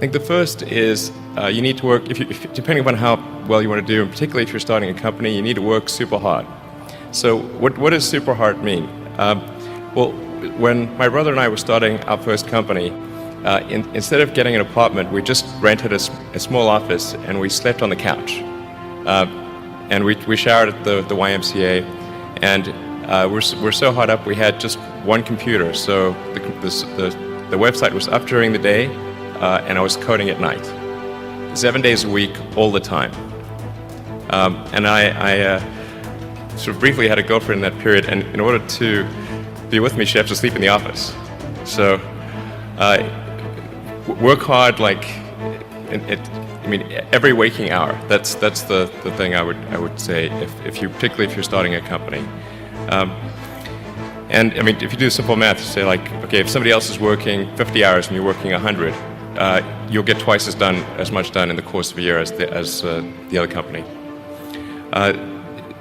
think the first is you need to work, depending upon how well you want to do, and particularly if you're starting a company, you need to work super hard. So what does super hard mean? Well, when my brother and I were starting our first company, instead of getting an apartment, we just rented a small office and we slept on the couch. And we showered at the YMCA, and we're so hot up we had just one computer, so the website was up during the day, and I was coding at night, 7 days a week, all the time. And I sort of briefly had a girlfriend in that period, and in order to be with me, she had to sleep in the office. So work hard, like every waking hour. That's the thing I would say particularly if you're starting a company. And I mean, if you do simple math, you say like, okay, if somebody else is working 50 hours and you're working 100, you'll get twice as much done in the course of a year as the other company.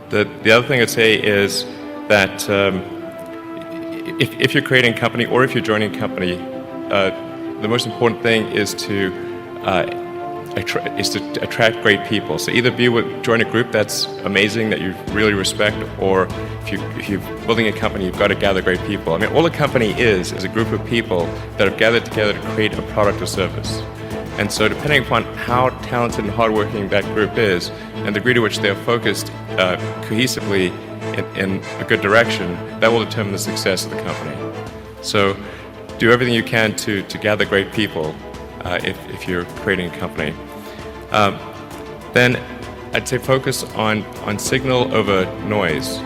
The other thing I'd say is that if you're creating a company or if you're joining a company, the most important thing is to attract great people. So either join a group that's amazing, that you really respect, or if you're building a company, you've got to gather great people. I mean, all a company is a group of people that have gathered together to create a product or service. And so depending upon how talented and hardworking that group is, and the degree to which they're focused cohesively in a good direction, that will determine the success of the company. So do everything you can to gather great people if you're creating a company. Then I'd say focus on signal over noise.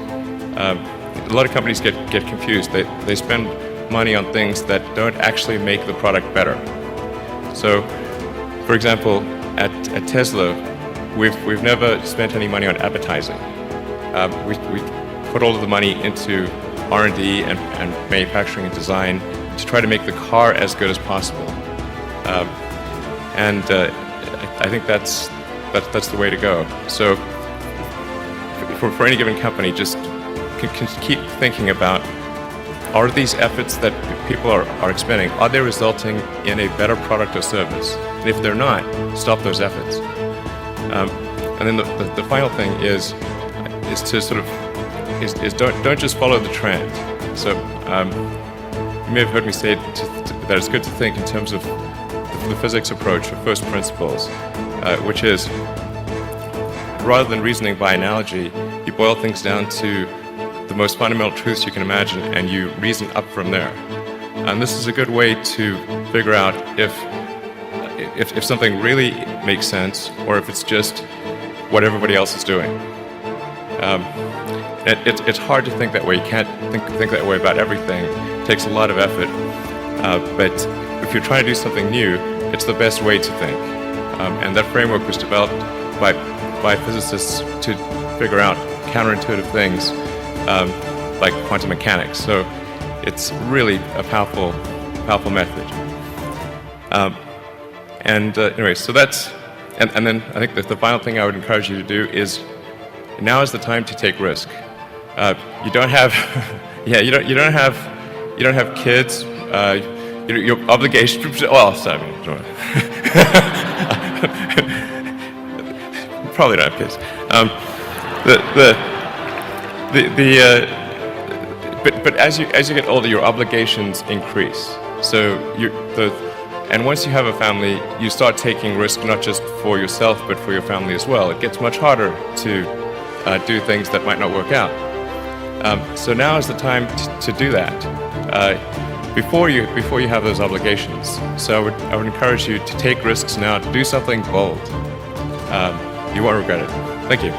A lot of companies get confused. They spend money on things that don't actually make the product better. So, for example, at Tesla, we've never spent any money on advertising. We put all of the money into R&D and manufacturing and design to try to make the car as good as possible. And I think that's the way to go. So for any given company, just keep thinking about, are these efforts that people are expending, are they resulting in a better product or service? And if they're not, stop those efforts. And then the final thing is to sort of don't just follow the trend. So you may have heard me say that it's good to think in terms of the physics approach of first principles, which is, rather than reasoning by analogy, you boil things down to the most fundamental truths you can imagine, and you reason up from there. And this is a good way to figure out if something really makes sense, or if it's just what everybody else is doing. It's hard to think that way. You can't think that way about everything. It takes a lot of effort. But if you're trying to do something new, it's the best way to think. And that framework was developed by physicists to figure out counterintuitive things like quantum mechanics. So it's really a powerful method. Anyway, so that's, and then I think that the final thing I would encourage you to do is, now is the time to take risk. You don't have, you don't have kids. Your obligation. Well, sorry, probably don't have kids. But as you get older, your obligations increase. So and once you have a family, you start taking risk not just for yourself but for your family as well. It gets much harder to do things that might not work out. So now is the time to do that before you have those obligations. So I would encourage you to take risks now, to do something bold. You won't regret it. Thank you.